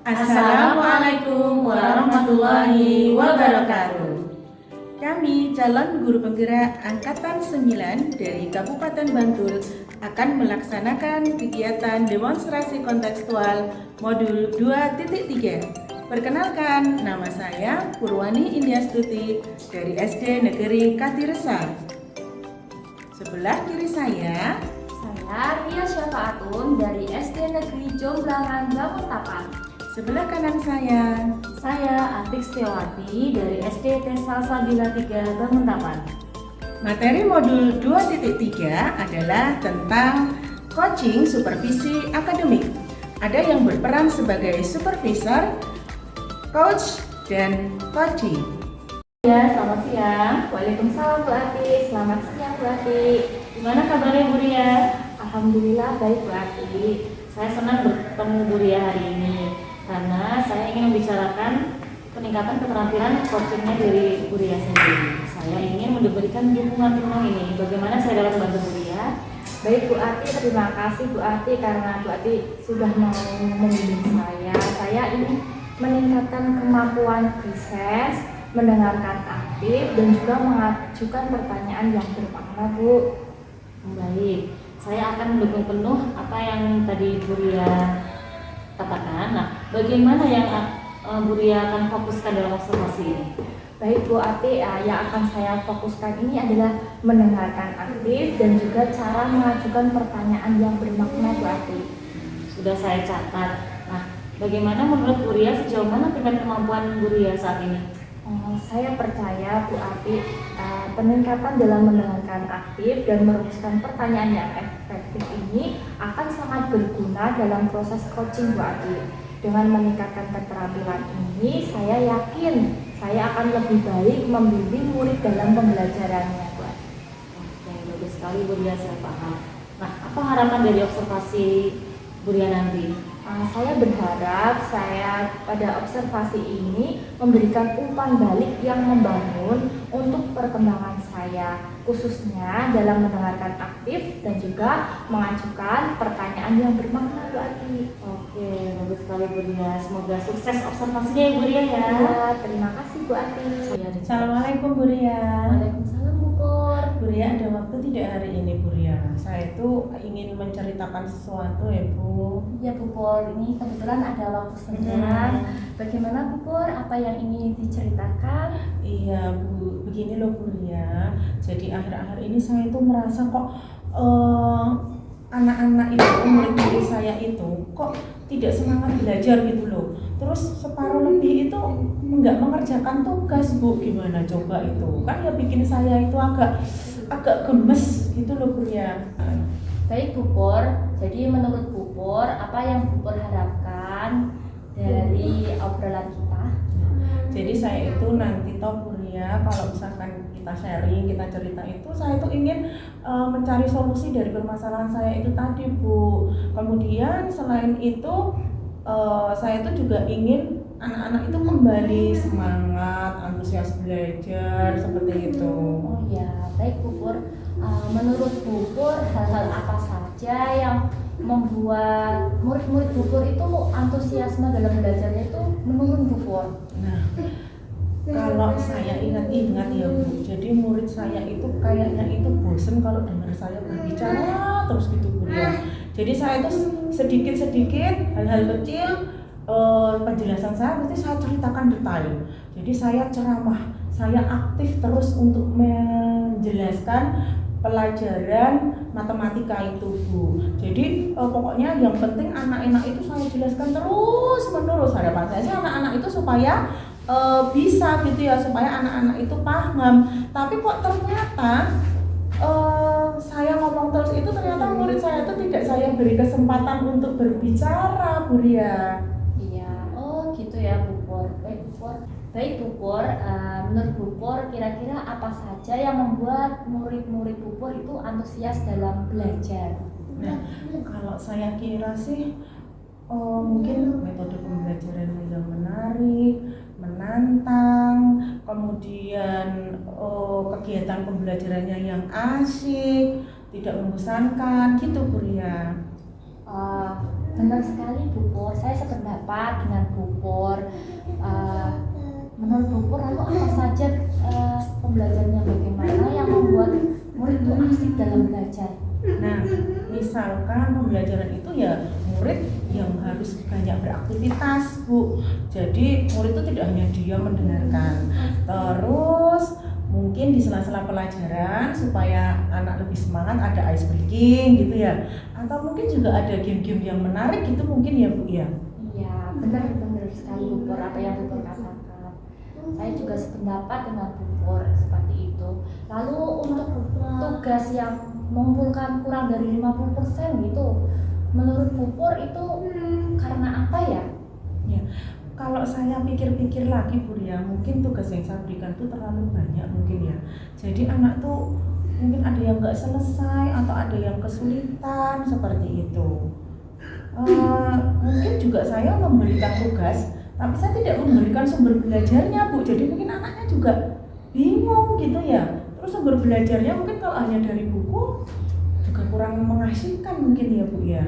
Assalamualaikum warahmatullahi wabarakatuh. Kami calon guru penggerak Angkatan 9 dari Kabupaten Bantul akan melaksanakan kegiatan demonstrasi kontekstual modul 2.3. Perkenalkan, nama saya Purwani Indiastuti dari SD Negeri Katiresa. Sebelah kiri saya Ria Syafaatun dari SD Negeri Jomblangan Banguntapan. sebelah kanan Saya Atik Setiawati dari SD Tes Salsabila 3 Banguntapan. Materi modul 2.3 adalah tentang coaching supervisi akademik. Ada yang berperan sebagai supervisor, coach, dan coaching. Ya, selamat siang. Waalaikumsalam Bu Ati. Selamat siang Bu Ati. Gimana kabarnya Bu Ria? Alhamdulillah baik Bu Ati. Saya senang bertemu Bu Ria hari ini karena saya ingin membicarakan peningkatan keterampilan coachingnya dari Bu Ria sendiri. Saya ingin memberikan dukungan penuh ini. Bagaimana saya dapat membantu Bu Ria? Baik Bu Ati, terima kasih Bu Ati karena Bu Ati sudah mau membimbing saya. Saya ingin meningkatkan kemampuan riset, mendengarkan aktif, dan juga mengajukan pertanyaan yang bermakna Bu. Baik, saya akan mendukung penuh apa yang tadi Bu Ria katakan. Nah, bagaimana yang Bu Ria akan fokuskan dalam observasi ini? Baik Bu Ati, yang akan saya fokuskan ini adalah mendengarkan aktif dan juga cara mengajukan pertanyaan yang bermakna Bu Ati. Sudah saya catat. Nah, bagaimana menurut Bu Ria sejauh mana tingkat kemampuan Bu Ria saat ini? Saya percaya Bu Ati, peningkatan dalam mendengarkan aktif dan merumuskan pertanyaan yang efektif ini akan sangat berguna dalam proses coaching Bu Ati. Dengan meningkatkan keterampilan ini, saya yakin saya akan lebih baik membimbing murid dalam pembelajarannya Bu Ati. Oke, bagus sekali Bu Ria, saya paham. Nah, apa harapan dari observasi Bu Ria nanti? Saya berharap saya pada observasi ini memberikan umpan balik yang membangun untuk perkembangan saya, khususnya dalam mendengarkan aktif dan juga mengajukan pertanyaan yang bermakna Bu Ati. Oke, bagus sekali Bu Ria. Semoga sukses observasinya ya Bu Ria ya. Ya, terima kasih Bu Ati. Assalamualaikum Bu Ria. Waalaikumsalam Bu Pur. Bu Ria, ada waktu tidak hari ini Bu Ria? Saya itu ingin menceritakan sesuatu ya Bu. Ya Bu Pur, ini kebetulan ada waktu senggang. Bagaimana Bu Pur, apa yang ingin diceritakan? Iya Bu, begini loh Bu Ria. Jadi akhir-akhir ini saya itu merasa kok anak-anak itu, murid-murid saya itu kok tidak semangat belajar gitu loh. Terus separuh lebih itu nggak mengerjakan tugas Bu. Gimana coba itu? Kan ya bikin saya itu agak gemes gitu loh Bu Ria. Baik Bu Pur, jadi menurut Bu Pur, apa yang Bu Pur harapkan dari obrolan kita? Jadi saya itu nanti toh Bu Ria, kalau misalkan kita sharing, kita cerita itu, saya itu ingin mencari solusi dari permasalahan saya itu tadi Bu. Kemudian selain itu saya itu juga ingin anak-anak itu kembali semangat, antusias belajar seperti itu. Oh ya, baik Bu Pur. Menurut Bu Pur, hal-hal apa saja yang membuat murid-murid Bu Pur itu antusiasme dalam belajarnya itu menurun Bu Pur? Nah, kalau saya ingat-ingat ya Bu, jadi murid saya itu kayaknya itu bosen kalau dengar saya berbicara terus gitu Bu ya. Jadi saya itu sedikit-sedikit hal-hal kecil penjelasan saya pasti saya ceritakan detail. Jadi saya ceramah, saya aktif terus untuk menjelaskan pelajaran matematika itu Bu. Jadi pokoknya yang penting anak-anak itu saya jelaskan terus menerus. Harapan saya sih anak-anak itu supaya bisa gitu ya, supaya anak-anak itu paham. Tapi kok ternyata saya ngomong terus itu ternyata murid saya itu tidak saya beri kesempatan untuk berbicara Bu Ria. Iya, oh gitu ya Bu Pur. Baik Bu Pur. Baik Bu Pur, menurut Bu Pur kira-kira apa saja yang membuat murid-murid Bu Pur itu antusias dalam belajar? Nah, kalau saya kira sih mungkin metode pembelajaran yang menarik, menantang, kemudian kegiatan pembelajarannya yang asik, tidak membosankan gitu Bu Ria. Uh, Benar sekali Bu Pur, saya sependapat dengan Bu Pur. Menurut Bu Pur, lalu apa saja pembelajarannya, bagaimana yang membuat murid itu asik dalam belajar? Nah, misalkan pembelajaran itu ya murid yang harus banyak beraktivitas, Bu. Jadi murid itu tidak hanya diam mendengarkan. Terus mungkin di sela-sela pelajaran supaya anak lebih semangat ada ice breaking gitu ya. Atau mungkin juga ada game-game yang menarik gitu mungkin ya, Bu ya. Iya, benar sekali Bu Pur apa yang Bu Pur katakan. Saya juga sependapat dengan Bu Pur seperti itu. Lalu untuk tugas yang mengumpulkan kurang dari 50% gitu, menurut Bu Pur itu karena apa ya? Ya, kalau saya pikir-pikir lagi Bu ya, mungkin tugas yang saya berikan tuh terlalu banyak mungkin ya. Jadi anak tuh mungkin ada yang nggak selesai atau ada yang kesulitan seperti itu. Mungkin juga saya memberikan tugas, tapi saya tidak memberikan sumber belajarnya Bu. Jadi mungkin anaknya juga bingung gitu ya. Terus sumber belajarnya mungkin kalau hanya dari buku juga kurang mengasihkan mungkin ya Bu ya.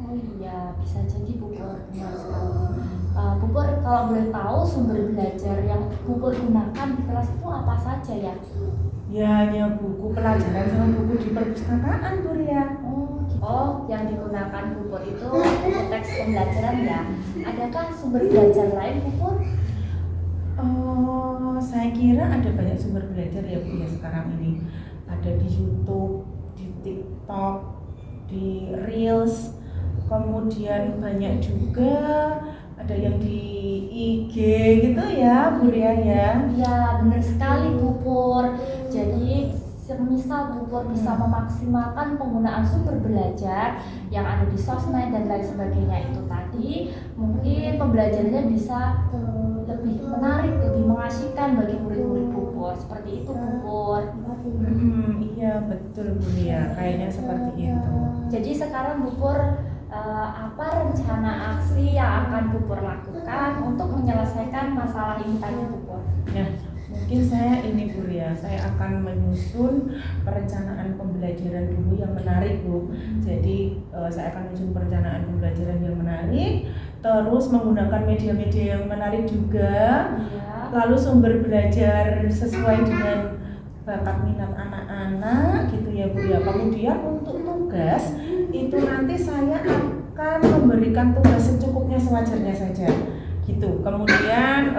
Oh iya, bisa jadi Bu Pur, benar sekali. Bu Pur, kalau boleh tahu sumber belajar yang Bu Pur gunakan di kelas itu apa saja ya? Ya hanya buku pelajaran sama buku di perpustakaan Bu ya. Oh, yang digunakan Bu Pur itu buku teks pembelajaran ya. Adakah sumber belajar lain Bu Pur? Saya kira ada banyak sumber belajar ya Bu ya sekarang ini. Ada di YouTube, di TikTok, di Reels, kemudian banyak juga ada yang di IG gitu ya Bu ya ya. Ya, benar sekali Bu Pur. Jadi semisal Bu Pur bisa memaksimalkan penggunaan sumber belajar yang ada di sosmed dan lain sebagainya itu tadi, mungkin pembelajarannya bisa lebih menarik, lebih mengasihkan bagi murid-murid Bu Pur. Seperti itu Bu Pur. Iya betul Bu ya, kayaknya seperti itu. Jadi sekarang Bu Pur, apa rencana aksi yang akan Bu Pur lakukan untuk menyelesaikan masalah ini tadi Bu Pur? Nah, mungkin saya ini Bu ya, saya akan menyusun perencanaan pembelajaran dulu yang menarik Bu. Jadi saya akan menyusun perencanaan pembelajaran yang menarik, terus menggunakan media-media yang menarik juga, lalu sumber belajar sesuai dengan bakat minat anak-anak gitu ya Bu ya. Kemudian untuk tugas itu nanti saya akan memberikan tugas secukupnya sewajarnya saja gitu. Kemudian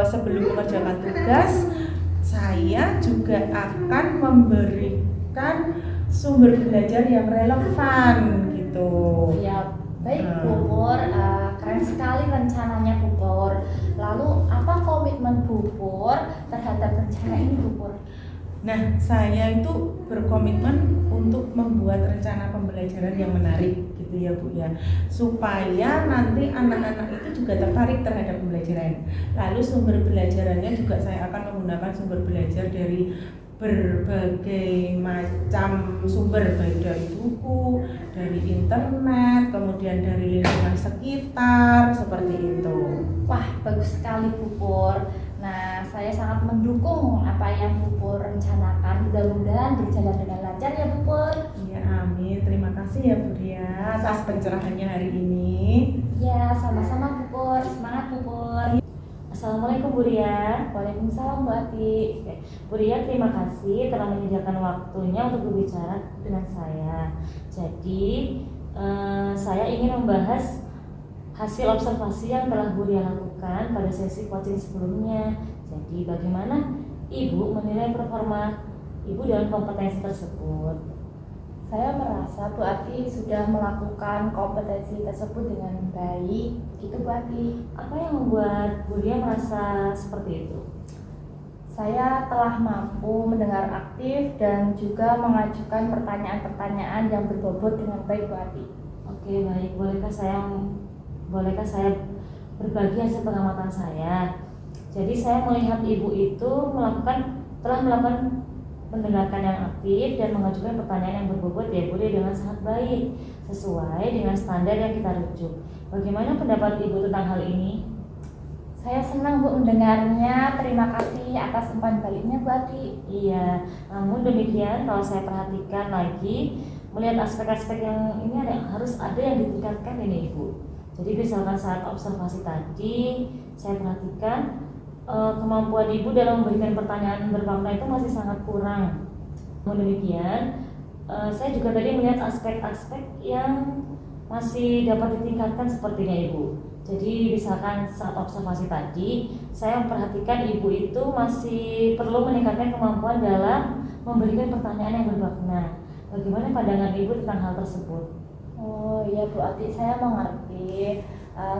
sebelum mengerjakan tugas saya juga akan memberikan sumber belajar yang relevan gitu. Ya, baik Bu Pur, keren sekali rencananya Bu Pur. Lalu apa komitmen Bu Pur terhadap rencana ini Bu Pur? Nah, saya itu berkomitmen untuk membuat rencana pembelajaran yang menarik gitu ya Bu ya, supaya nanti anak-anak itu juga tertarik terhadap pembelajaran. Lalu sumber belajarannya juga saya akan menggunakan sumber belajar dari berbagai macam sumber, baik dari buku, dari internet, kemudian dari lingkungan sekitar, seperti itu. Wah, bagus sekali Bu Pur. Nah, saya sangat mendukung apa yang Bu Pur rencanakan. Mudah-mudahan berjalan dengan lancar ya Bu Pur. Iya, amin. Terima kasih ya Bu Ria atas pencerahannya hari ini. Ya, sama-sama Bu Pur. Semangat Bu Pur. Assalamualaikum Bu Ria. Waalaikumsalam Bu Ati. Bu Ria, terima kasih telah menyediakan waktunya untuk berbicara dengan saya. Jadi saya ingin membahas hasil observasi yang telah Bu Ria lakukan pada sesi coaching sebelumnya. Jadi bagaimana Ibu menilai performa Ibu dalam kompetensi tersebut? Saya merasa Bu Ati sudah melakukan kompetensi tersebut dengan baik, gitu Bu Ati. Apa yang membuat Bu Ria merasa seperti itu? Saya telah mampu mendengar aktif dan juga mengajukan pertanyaan-pertanyaan yang berbobot dengan baik Bu Ati. Oke, baik. Bolehkah saya berbagi hasil pengamatan saya? Jadi saya melihat Ibu itu telah melakukan mendengarkan yang aktif dan mengajukan pertanyaan yang berbobot ya Bu Ria dengan sangat baik, sesuai dengan standar yang kita rujuk. Bagaimana pendapat Ibu tentang hal ini? Saya senang Bu mendengarnya, terima kasih atas umpan baliknya Bu Ati. Iya, namun demikian kalau saya perhatikan lagi, melihat aspek-aspek yang ini harus ada yang ditingkatkan ini Ibu. Jadi misalkan saat observasi tadi saya perhatikan kemampuan Ibu dalam memberikan pertanyaan bermakna itu masih sangat kurang. Namun demikian, saya juga tadi melihat aspek-aspek yang masih dapat ditingkatkan sepertinya Ibu. Jadi misalkan saat observasi tadi, saya memperhatikan Ibu itu masih perlu meningkatkan kemampuan dalam memberikan pertanyaan yang bermakna. Bagaimana pandangan Ibu tentang hal tersebut? Oh iya Bu Ati, saya mengerti.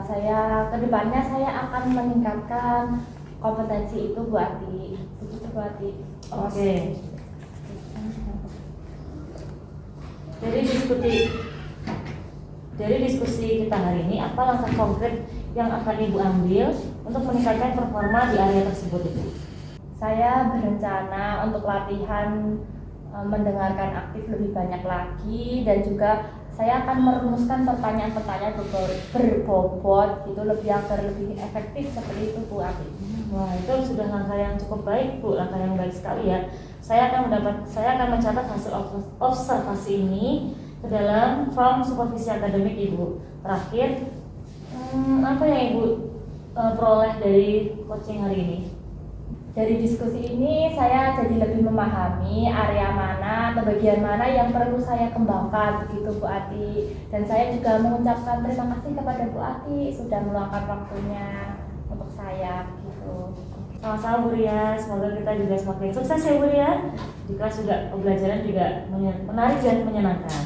Saya kedepannya saya akan meningkatkan kompetensi itu Bu Ati. Begitu Bu Ati. Oke. Dari diskusi kita hari ini, apa langkah konkret yang akan Ibu ambil untuk meningkatkan performa di area tersebut Ibu? Saya berencana untuk latihan mendengarkan aktif lebih banyak lagi, dan juga saya akan merumuskan pertanyaan-pertanyaan berbobot gitu, agar lebih efektif seperti itu Bu Ati. Wah, itu sudah langkah yang cukup baik Bu, langkah yang baik sekali ya. Saya akan mencatat hasil observasi ini ke dalam form supervisi akademik Ibu. Terakhir, apa yang Ibu peroleh dari coaching hari ini? Dari diskusi ini saya jadi lebih memahami area mana atau bagian mana yang perlu saya kembangkan begitu Bu Ati. Dan saya juga mengucapkan terima kasih kepada Bu Ati sudah meluangkan waktunya untuk saya gitu. Sama-sama Bu Ria, semoga kita juga semakin sukses ya Bu Ria. Jika sudah pembelajaran juga menarik dan menyenangkan.